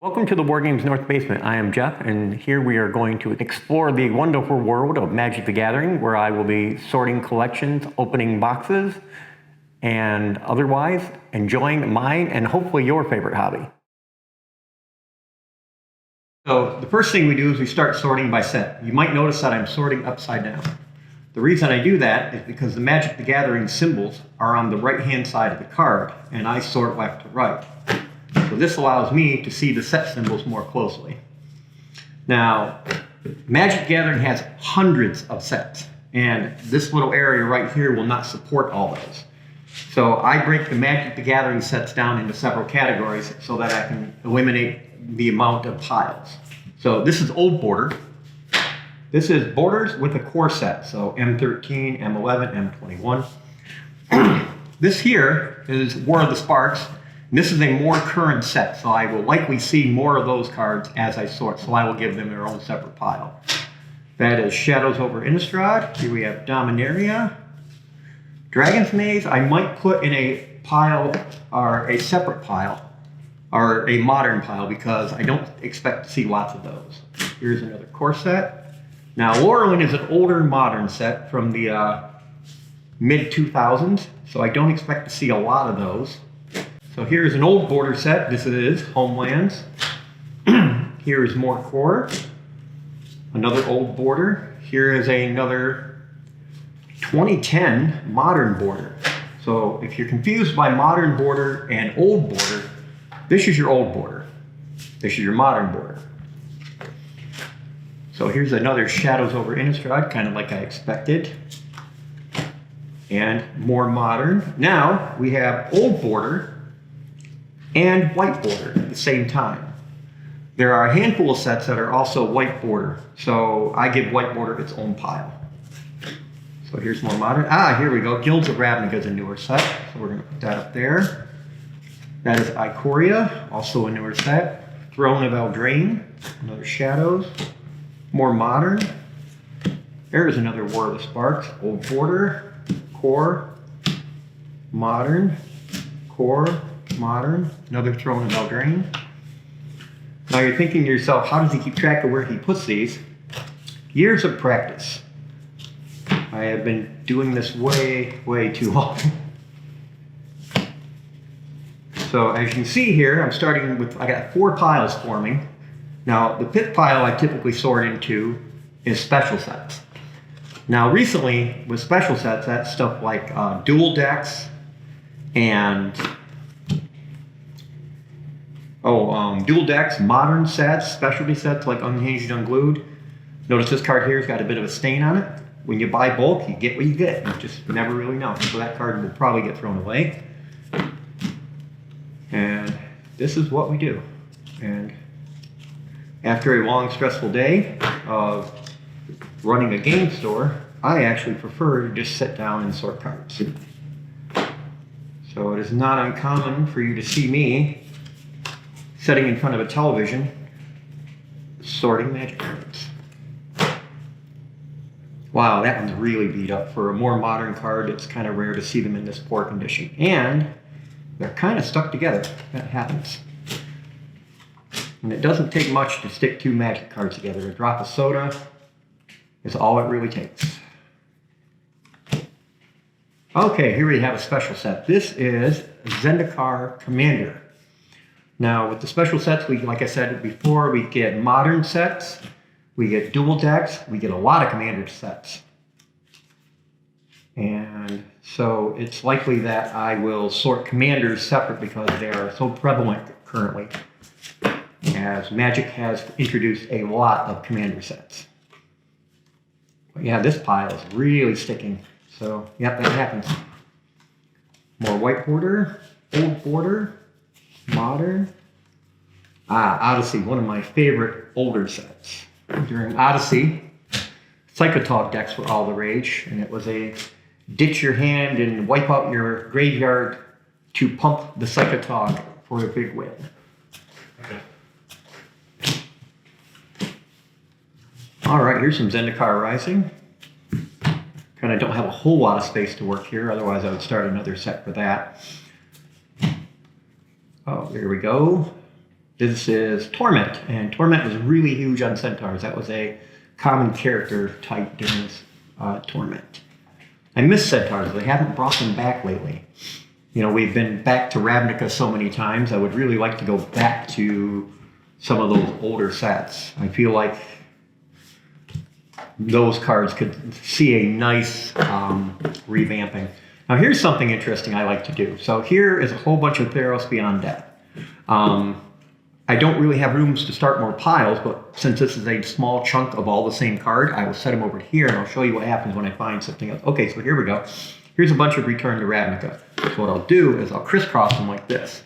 Welcome to the Wargames North Basement. I am Jeff, and here we are going to explore the wonderful world of Magic the Gathering, where I will be sorting collections, opening boxes, and otherwise enjoying mine and hopefully your favorite hobby. So the first thing we do is we start sorting by set. You might notice that I'm sorting upside down. The reason I do that is because the Magic the Gathering symbols are on the right-hand side of the card, and I sort left to right. So this allows me to see the set symbols more closely. Now, Magic the Gathering has hundreds of sets, and this little area right here will not support all those. So I break the Magic the Gathering sets down into several categories so that I can eliminate the amount of piles. So this is old border. This is borders with a core set, so M13, M11, M21. This here is War of the Sparks. This is a more current set, so I will likely see more of those cards as I sort, so I will give them their own separate pile. That is Shadows over Innistrad. Here we have Dominaria. Dragon's Maze, I might put in a pile, or a separate pile, or a modern pile, because I don't expect to see lots of those. Here's another core set. Now, Lorwyn is an older modern set from the mid-2000s, so I don't expect to see a lot of those. So here's an old border set. This is Homelands. Here is more core. Another old border. Here is another 2010 modern border. So if you're confused by modern border and old border, this is your old border. This is your modern border. So here's another Shadows over Innistrad, kind of like I expected. And more modern. Now we have old border and white border at the same time. There are a handful of sets that are also white border, so I give white border its own pile. So here's more modern. Here we go. Guilds of Ravnica is a newer set, so we're going to put that up there. That is Ikoria, also a newer set. Throne of Eldraine, another Shadows. More modern. There's another War of the Sparks. Old border, core, modern, core, modern, another Throne of Eldraine. Now you're thinking to yourself, how does he keep track of where he puts these? Years of practice. I have been doing this way, way too long. So as you can see here, I'm starting with, I got 4 piles forming. Now the 5th pile I typically sort into is special sets. Now recently with special sets, that's stuff like dual decks and dual decks, modern sets, specialty sets like Unhinged, Unglued. Notice this card here has got a bit of a stain on it. When you buy bulk, you get what you get. You just never really know. So that card will probably get thrown away. And this is what we do. And after a long, stressful day of running a game store, I actually prefer to just sit down and sort cards. So it is not uncommon for you to see me sitting in front of a television, sorting Magic cards. Wow, that one's really beat up. For a more modern card, it's kind of rare to see them in this poor condition. And they're kind of stuck together. That happens. And it doesn't take much to stick 2 Magic cards together. A drop of soda is all it really takes. Okay, here we have a special set. This is Zendikar Commander. Now, with the special sets, like I said before, we get modern sets, we get dual decks, we get a lot of commander sets. And so it's likely that I will sort commanders separate because they are so prevalent currently, as Magic has introduced a lot of commander sets. But yeah, this pile is really sticking. So, yep, that happens. More white border, old border, modern. Odyssey, one of my favorite older sets. During Odyssey, Psychotog decks were all the rage, and it was a ditch your hand and wipe out your graveyard to pump the Psychotog for a big win. All right, here's some Zendikar Rising. Kind of don't have a whole lot of space to work here, otherwise I would start another set for that. Oh, there we go. This is Torment, and Torment was really huge on Centaurs. That was a common character type during Torment. I miss Centaurs. They haven't brought them back lately. You know, we've been back to Ravnica so many times. I would really like to go back to some of those older sets. I feel like those cards could see a nice revamping. Now here's something interesting I like to do. So here is a whole bunch of Theros Beyond Death. I don't really have rooms to start more piles, but since this is a small chunk of all the same card, I will set them over here and I'll show you what happens when I find something else. Okay, so here we go. Here's a bunch of Return to Ravnica. So what I'll do is I'll crisscross them like this.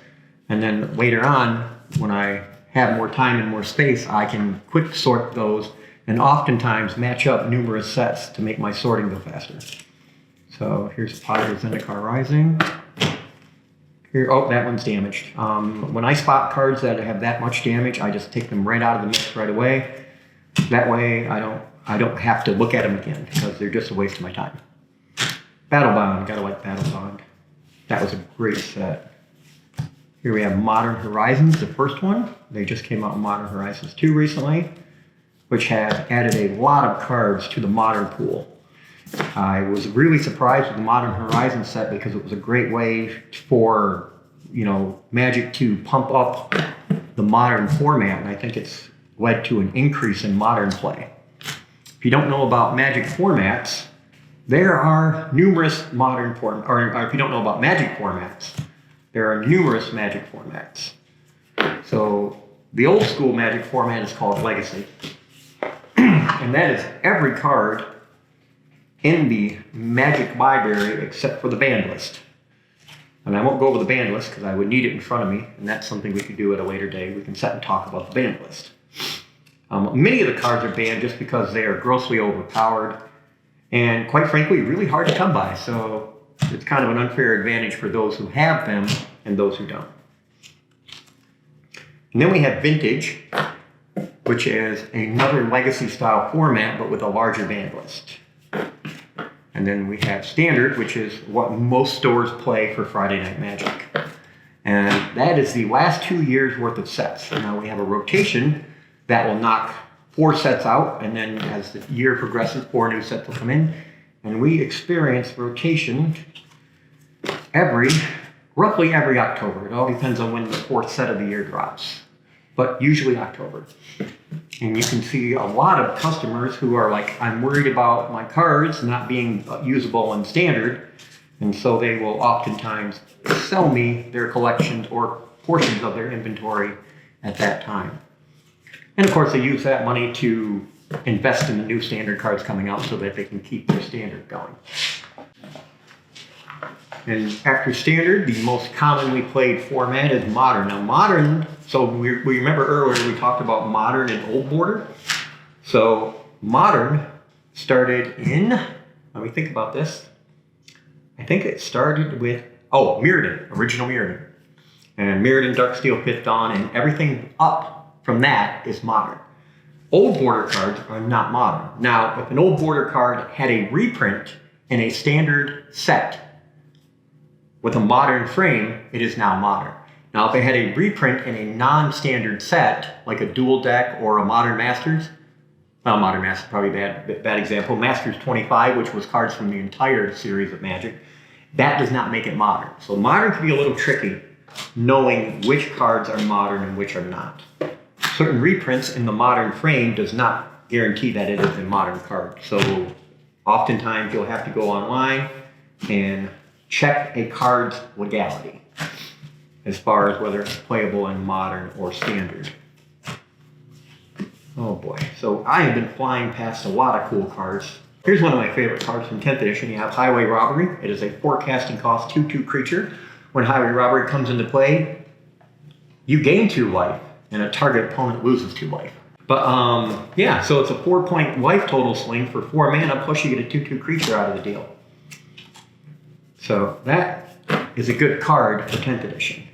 And then later on, when I have more time and more space, I can quick sort those and oftentimes match up numerous sets to make my sorting go faster. So here's a pile of Zendikar Rising. Here, oh, that one's damaged. When I spot cards that have that much damage, I just take them right out of the mix right away. That way, I don't have to look at them again because they're just a waste of my time. Battle Bond, gotta like Battle Bond. That was a great set. Here we have Modern Horizons, the first one. They just came out with Modern Horizons 2 recently, which has added a lot of cards to the Modern pool. I was really surprised with the Modern Horizons set because it was a great way for, you know, Magic to pump up the Modern format, and I think it's led to an increase in Modern play. If you don't know about Magic formats, there are numerous Modern formats, or if you don't know about Magic formats, there are numerous Magic formats. So the old school Magic format is called Legacy, and that is every card in the Magic library except for the banned list. And I won't go over the banned list because I would need it in front of me, and that's something we could do at a later day. We can sit and talk about the banned list. Many of the cards are banned just because they are grossly overpowered and, quite frankly, really hard to come by. So it's kind of an unfair advantage for those who have them and those who don't. And then we have Vintage, which is another Legacy style format but with a larger banned list. And then we have Standard, which is what most stores play for Friday Night Magic. And that is the last 2 years worth of sets. And now we have a rotation that will knock 4 sets out, and then as the year progresses, 4 new sets will come in. And we experience rotation roughly every October. It all depends on when the 4th set of the year drops, but usually October. And you can see a lot of customers who are like, I'm worried about my cards not being usable in Standard, and so they will oftentimes sell me their collections or portions of their inventory at that time. And of course, they use that money to invest in the new Standard cards coming out so that they can keep their Standard going. And after Standard, the most commonly played format is Modern. Now Modern, so we remember earlier we talked about Modern and Old Border. So Modern started in, let me think about this. I think it started with, Mirrodin, original Mirrodin. And Mirrodin, Darksteel, Fifth Dawn, and everything up from that is Modern. Old Border cards are not Modern. Now, if an Old Border card had a reprint in a Standard set with a Modern frame, it is now Modern. Now, if it had a reprint in a non-Standard set, like a Dual Deck or a Modern Masters, well, Modern Masters probably a bad example, Masters 25, which was cards from the entire series of Magic, that does not make it Modern. So Modern can be a little tricky, knowing which cards are Modern and which are not. Certain reprints in the Modern frame does not guarantee that it is a Modern card. So oftentimes you'll have to go online and check a card's legality as far as whether it's playable in Modern or Standard. Oh boy, so I have been flying past a lot of cool cards. Here's one of my favorite cards from 10th edition. You have Highway Robbery. It is a 4-casting cost 2/2 creature. When Highway Robbery comes into play, you gain 2 life and a target opponent loses 2 life. But yeah, so it's a 4-point life total swing for 4 mana, plus you get a 2/2 creature out of the deal. So that is a good card for 10th edition.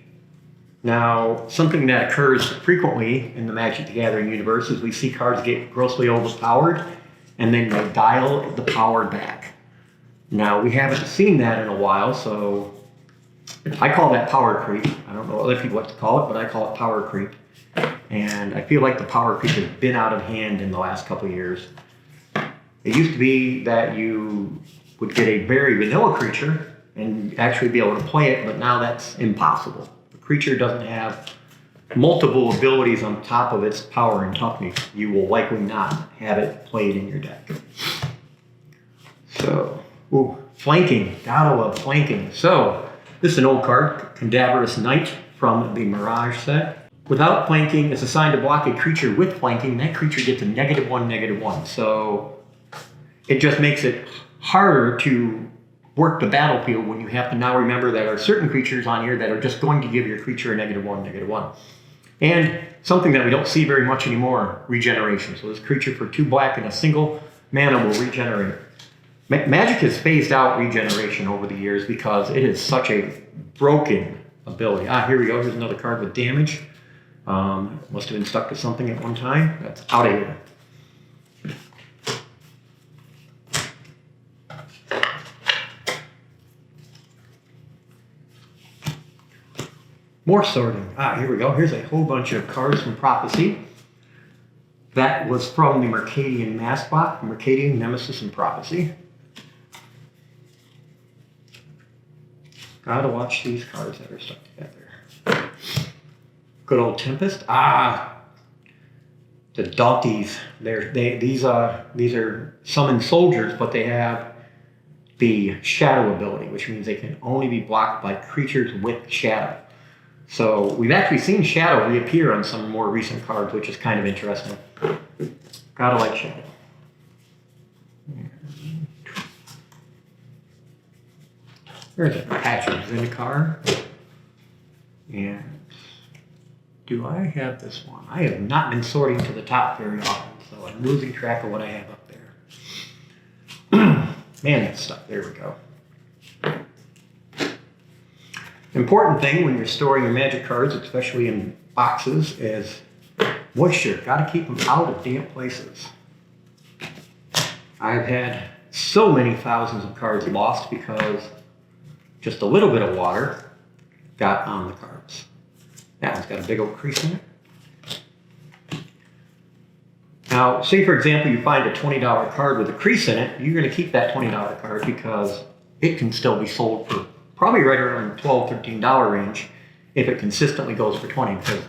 Now, something that occurs frequently in the Magic the Gathering universe is we see cards get grossly overpowered and then they dial the power back. Now, we haven't seen that in a while, so I call that power creep. I don't know other people what to call it, but I call it power creep. And I feel like the power creep has been out of hand in the last couple of years. It used to be that you would get a very vanilla creature and actually be able to play it, but now that's impossible. The creature doesn't have multiple abilities on top of its power and toughness. You will likely not have it played in your deck. So, flanking. Gotta love flanking. So, this is an old card, Cadaverous Knight from the Mirage set. Without flanking, it's assigned to block a creature with flanking. That creature gets a -1/-1. So, it just makes it harder to work the battlefield when you have to now remember that there are certain creatures on here that are just going to give your creature a -1/-1. And something that we don't see very much anymore, regeneration. So this creature for 2 black and a single mana will regenerate. Magic has phased out regeneration over the years because it is such a broken ability. Here we go. Here's another card with damage. Must have been stuck to something at one time. That's out of here. More sorting. Here we go. Here's a whole bunch of cards from Prophecy. That was from the Mercadian Maskbot, Mercadian Nemesis and Prophecy. Gotta watch these cards that are stuck together. Good old Tempest. The Daunties. These are summoned soldiers, but they have the Shadow ability, which means they can only be blocked by creatures with Shadow. So we've actually seen Shadow reappear on some more recent cards, which is kind of interesting. Gotta like Shadow. There's a patch of Zendikar. And do I have this one? I have not been sorting to the top very often, so I'm losing track of what I have up there. Man, that's stuck. There we go. Important thing when you're storing your Magic cards, especially in boxes, is moisture. Got to keep them out of damp places. I've had so many thousands of cards lost because just a little bit of water got on the cards. That one's got a big old crease in it. Now, say for example you find a $20 card with a crease in it, you're going to keep that $20 card because it can still be sold for probably right around $12, $13 range if it consistently goes for 20, because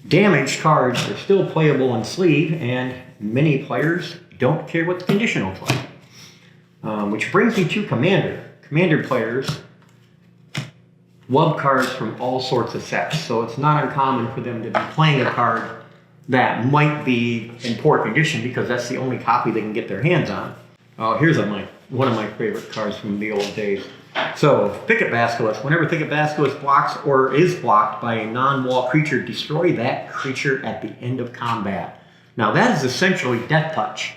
damaged cards are still playable in sleeve and many players don't care what the condition looks like. Which brings me to Commander. Commander players love cards from all sorts of sets, so it's not uncommon for them to be playing a card that might be in poor condition because that's the only copy they can get their hands on. Here's one of my favorite cards from the old days. So, Thicket Basilisk. Whenever Thicket Basilisk blocks or is blocked by a non-wall creature, destroy that creature at the end of combat. Now, that is essentially Death Touch,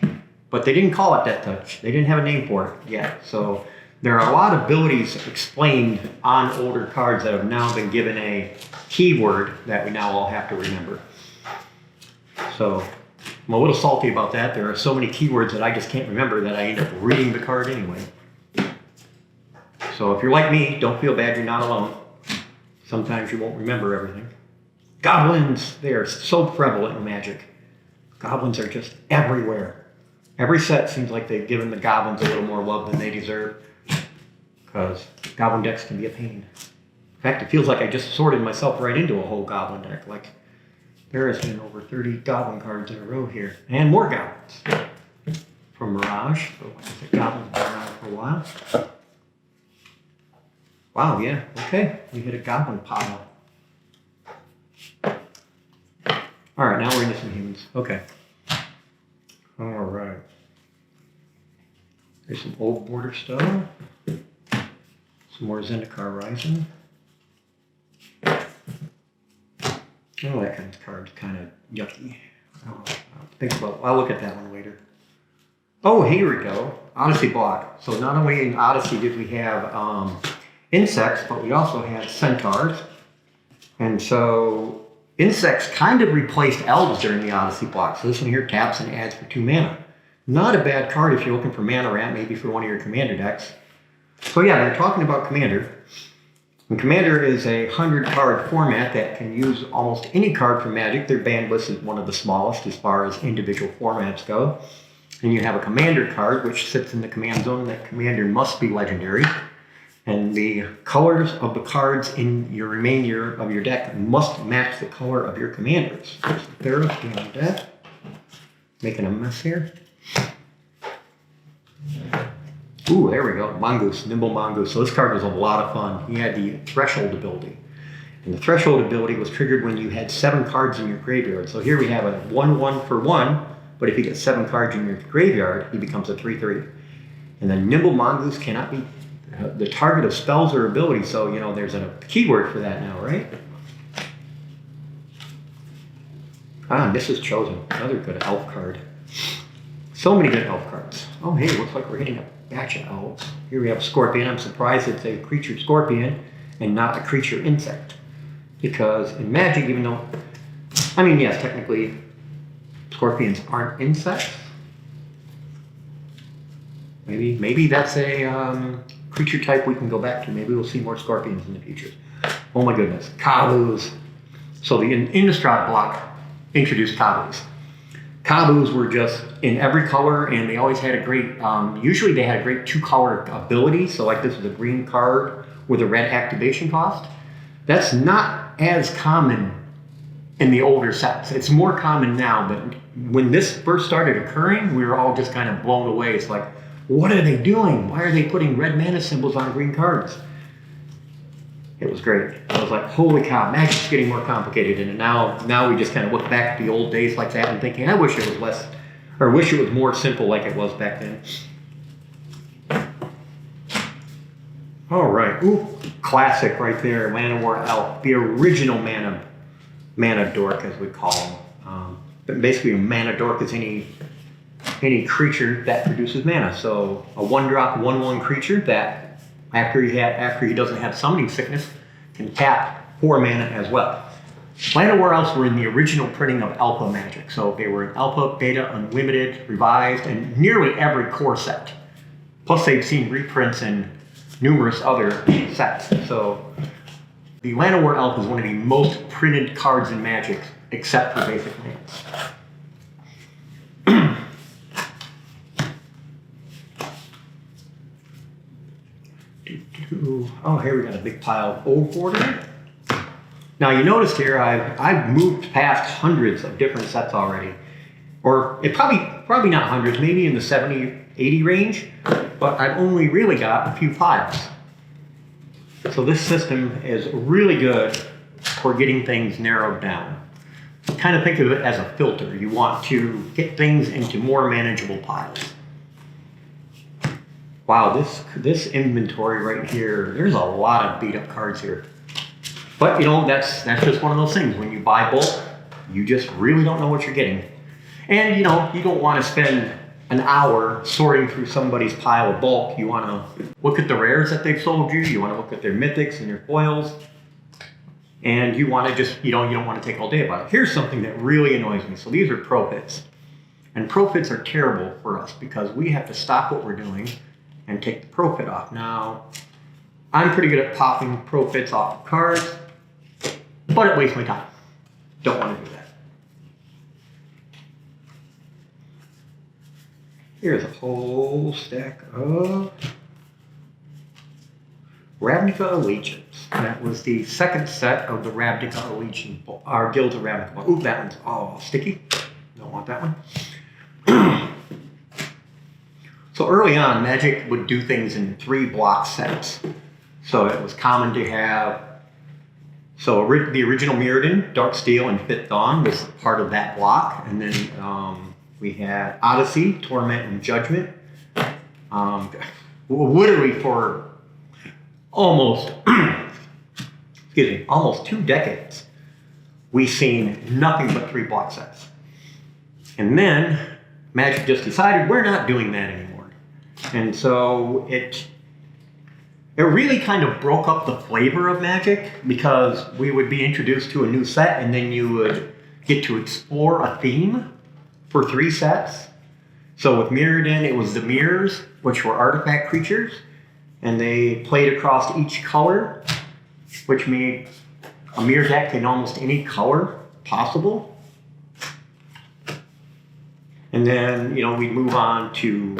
but they didn't call it Death Touch. They didn't have a name for it yet. So, there are a lot of abilities explained on older cards that have now been given a keyword that we now all have to remember. So, I'm a little salty about that. There are so many keywords that I just can't remember that I end up reading the card anyway. So if you're like me, don't feel bad, you're not alone. Sometimes you won't remember everything. Goblins, they are so prevalent in Magic. Goblins are just everywhere. Every set seems like they've given the goblins a little more love than they deserve, because goblin decks can be a pain. In fact, it feels like I just sorted myself right into a whole goblin deck. Like, there has been over 30 goblin cards in a row here. And more goblins. From Mirage. So like I said, goblins have been around for a while. Wow, yeah, okay. We hit a goblin pile. Alright, now we're into some humans. Okay. Alright. There's some old border stuff. Some more Zendikar Rising. Oh, that kind of card's kind of yucky. I'll look at that one later. Oh, here we go. Odyssey block. So not only in Odyssey did we have insects, but we also had centaurs. And so insects kind of replaced elves during the Odyssey block. So this one here taps and adds for 2 mana. Not a bad card if you're looking for mana ramp, maybe for one of your commander decks. So yeah, we're talking about Commander. And Commander is a 100-card format that can use almost any card from Magic. Their banned list is one of the smallest as far as individual formats go. And you have a Commander card, which sits in the command zone. That Commander must be legendary. And the colors of the cards in your remainder of your deck must match the color of your Commanders. There's the Theros beyond that. Making a mess here. Ooh, there we go. Mongoose, Nimble Mongoose. So this card was a lot of fun. He had the Threshold ability. And the Threshold ability was triggered when you had 7 cards in your graveyard. So here we have a 1/1 for 1, but if you get 7 cards in your graveyard, he becomes a 3/3. And then Nimble Mongoose cannot be the target of spells or abilities. So, you know, there's a keyword for that now, right? Ah, this is Chosen. Another good elf card. So many good elf cards. Oh, hey, looks like we're hitting a batch of elves. Here we have Scorpion. I'm surprised it's a creature Scorpion and not a creature insect. Because in Magic, even though, I mean, yes, technically, Scorpions aren't insects. Maybe that's a creature type we can go back to. Maybe we'll see more Scorpions in the future. Oh my goodness, Kabus. So the Innistrad block introduced Kabus. Kabus were just in every color, and they always had a great, usually they had a great 2-color ability. So like this is a green card with a red activation cost. That's not as common in the older sets. It's more common now, but when this first started occurring, we were all just kind of blown away. It's like, what are they doing? Why are they putting red mana symbols on green cards? It was great. I was like, holy cow, Magic's getting more complicated. And now we just kind of look back at the old days like that and thinking, I wish it was less, or wish it was more simple like it was back then. All right, ooh, classic right there, Llanowar Elf, the original mana dork, as we call them. But basically, a mana dork is any creature that produces mana. So a 1-drop 1/1 creature that after he doesn't have summoning sickness can tap 4 mana as well. Llanowar Elves were in the original printing of Alpha Magic. So they were in Alpha, Beta, Unlimited, Revised, and nearly every core set. Plus they've seen reprints in numerous other sets. So the Llanowar Elf is one of the most printed cards in Magic, except for basic lands. Oh, here we got a big pile of old border. Now you noticed here I've moved past hundreds of different sets already. Or it probably not hundreds, maybe in the 70, 80 range, but I've only really got a few piles. So this system is really good for getting things narrowed down. Kind of think of it as a filter. You want to get things into more manageable piles. Wow, this inventory right here, there's a lot of beat up cards here. But you know, that's just one of those things. When you buy bulk, you just really don't know what you're getting. And you know, you don't want to spend an hour sorting through somebody's pile of bulk. You want to look at the rares that they've sold you. You want to look at their mythics and their foils. And you want to just, you don't want to take all day about it. Here's something that really annoys me. So these are pro pits. And pro pits are terrible for us because we have to stop what we're doing and take the pro pit off. Now, I'm pretty good at popping pro pits off of cards, but it wastes my time. Don't want to do that. Here's a whole stack of Ravnica Allegiance. That was the second set of the Ravnica Allegiance, our Guilds of Ravnica. Ooh, that one's sticky. Don't want that one. So early on, Magic would do things in 3 block sets. So it was common to have, the original Mirrodin, Darksteel, and Fifth Dawn was part of that block. And then we had Odyssey, Torment, and Judgment. Literally for almost 2 decades, we've seen nothing but 3 block sets. And then Magic just decided we're not doing that anymore. And so it really kind of broke up the flavor of Magic because we would be introduced to a new set and then you would get to explore a theme for 3 sets. So with Mirrodin, it was the mirrors, which were artifact creatures, and they played across each color. which made a mirror deck in almost any color possible. And then, we'd move on to,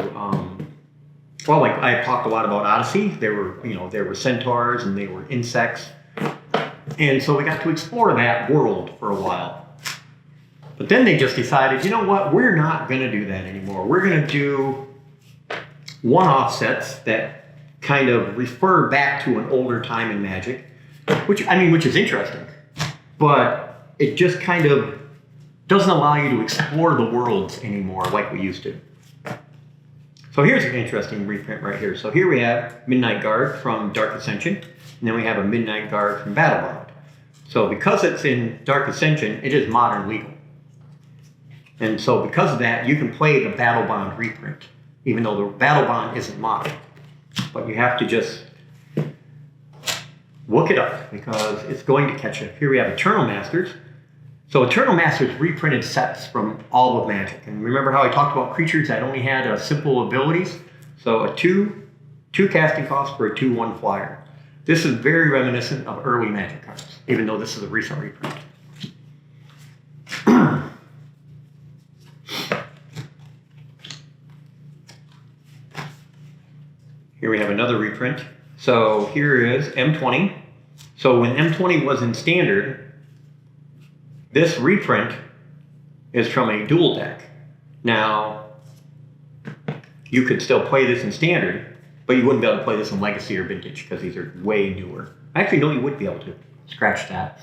well, like I talked a lot about Odyssey. There were centaurs and they were insects. And so we got to explore that world for a while. But then they just decided, you know what, we're not going to do that anymore. We're going to do one-off sets that kind of refer back to an older time in Magic, which is interesting. But it just kind of doesn't allow you to explore the worlds anymore like we used to. So here's an interesting reprint right here. So here we have Midnight Guard from Dark Ascension, and then we have a Midnight Guard from Battlebound. So because it's in Dark Ascension, it is modern legal. And so because of that, you can play the Battlebound reprint, even though the Battlebound isn't modern. But you have to just look it up because it's going to catch you. Here we have Eternal Masters. So Eternal Masters reprinted sets from all of Magic. And remember how I talked about creatures that only had simple abilities? So a two casting cost for a 2/1 flyer. This is very reminiscent of early Magic cards, even though this is a recent reprint. Here we have another reprint. So here is M20. So when M20 was in Standard, this reprint is from a dual deck. Now, you could still play this in Standard, but you wouldn't be able to play this in Legacy or Vintage because these are way newer. Actually, no, you would be able to. Scratch that.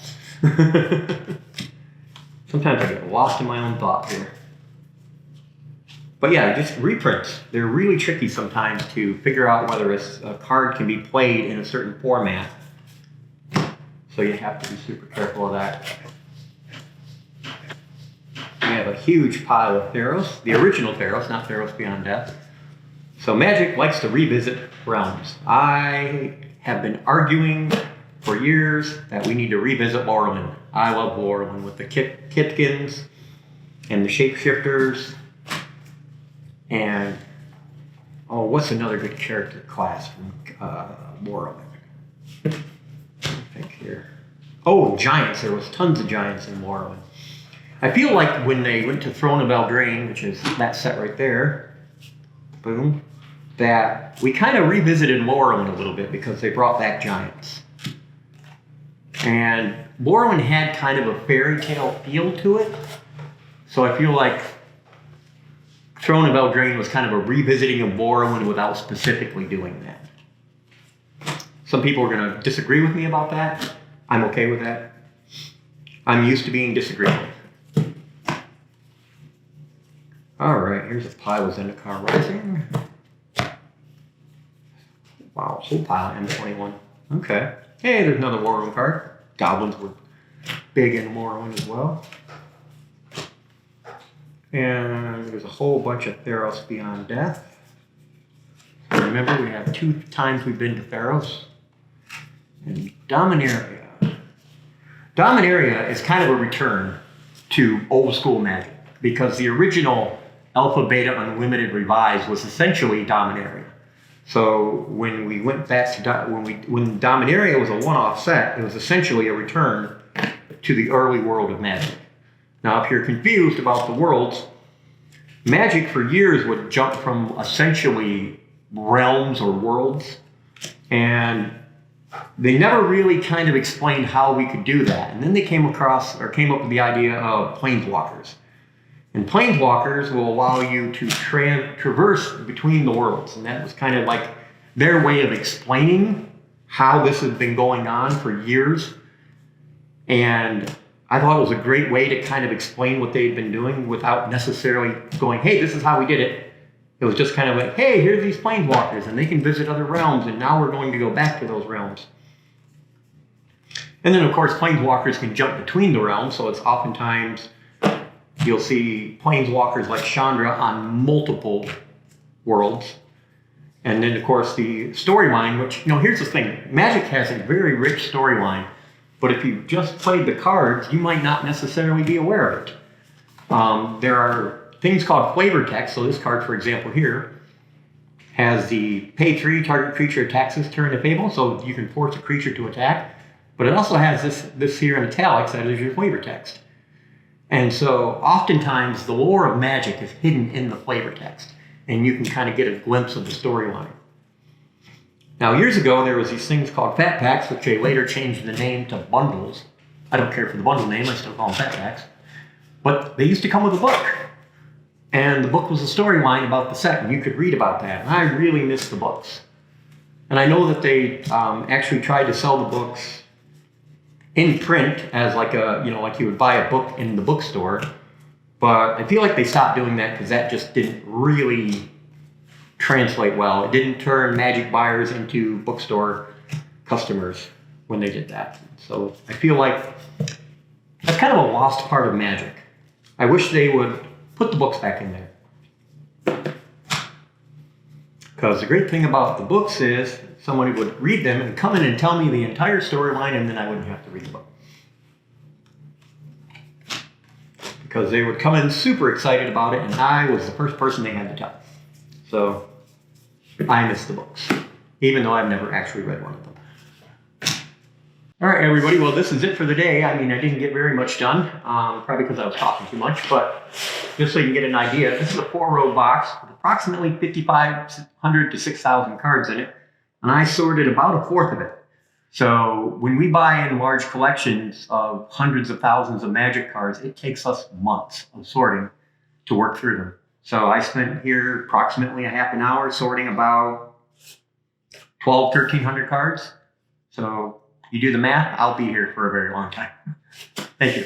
Sometimes I get lost in my own thought here. But yeah, just reprints. They're really tricky sometimes to figure out whether a card can be played in a certain format. So you have to be super careful of that. We have a huge pile of Theros, the original Theros, not Theros Beyond Death. So Magic likes to revisit realms. I have been arguing for years that we need to revisit Lorwyn. I love Lorwyn with the Kitkins and the Shapeshifters. And, what's another good character class from Lorwyn? I think here. Oh, giants. There was tons of giants in Lorwyn. I feel like when they went to Throne of Eldraine, which is that set right there, boom, that we kind of revisited Lorwyn a little bit because they brought back giants. And Lorwyn had kind of a fairy tale feel to it. So I feel like Throne of Eldraine was kind of a revisiting of Lorwyn without specifically doing that. Some people are going to disagree with me about that. I'm okay with that. I'm used to being disagreed with. All right, here's a pile of Zendikar Rising. Wow, whole pile of M21. Okay. Hey, there's another Lorwyn card. Goblins were big in Lorwyn as well. And there's a whole bunch of Theros Beyond Death. So remember, we have 2 times we've been to Theros. And Dominaria. Dominaria is kind of a return to old school Magic because the original Alpha Beta Unlimited Revised was essentially Dominaria. So when we went back to when Dominaria was a one-off set, it was essentially a return to the early world of Magic. Now, if you're confused about the worlds, Magic for years would jump from essentially realms or worlds, and they never really kind of explained how we could do that. And then they came up with the idea of planeswalkers. And planeswalkers will allow you to traverse between the worlds. And that was kind of like their way of explaining how this has been going on for years. And I thought it was a great way to kind of explain what they'd been doing without necessarily going, hey, this is how we did it. It was just kind of like, hey, here's these planeswalkers, and they can visit other realms, and now we're going to go back to those realms. And then, of course, planeswalkers can jump between the realms, so it's oftentimes you'll see planeswalkers like Chandra on multiple worlds. And then, of course, the storyline, which, here's the thing. Magic has a very rich storyline, but if you just played the cards, you might not necessarily be aware of it. There are things called flavor text. So this card, for example, here has the pay 3, target creature attacks this turn to Fable, so you can force a creature to attack. But it also has this here in italics that is your flavor text. And so oftentimes the lore of Magic is hidden in the flavor text, and you can kind of get a glimpse of the storyline. Now, years ago, there was these things called Fat Packs, which they later changed the name to bundles. I don't care for the bundle name, I still call them Fat Packs. But they used to come with a book. And the book was a storyline about the set, and you could read about that. And I really miss the books. And I know that they actually tried to sell the books in print as like like you would buy a book in the bookstore. But I feel like they stopped doing that because that just didn't really translate well. It didn't turn Magic buyers into bookstore customers when they did that. So I feel like that's kind of a lost part of Magic. I wish they would put the books back in there. Because the great thing about the books is somebody would read them and come in and tell me the entire storyline, and then I wouldn't have to read the book. Because they would come in super excited about it, and I was the first person they had to tell. So I miss the books, even though I've never actually read one of them. All right, everybody. Well, this is it for the day. I mean, I didn't get very much done, probably because I was talking too much, but just so you can get an idea, this is a 4-row box with approximately 5,500 to 6,000 cards in it, and I sorted about a fourth of it. So when we buy in large collections of hundreds of thousands of Magic cards, it takes us months of sorting to work through them. So I spent here approximately a half an hour sorting about 1,300 cards. So you do the math, I'll be here for a very long time. Thank you.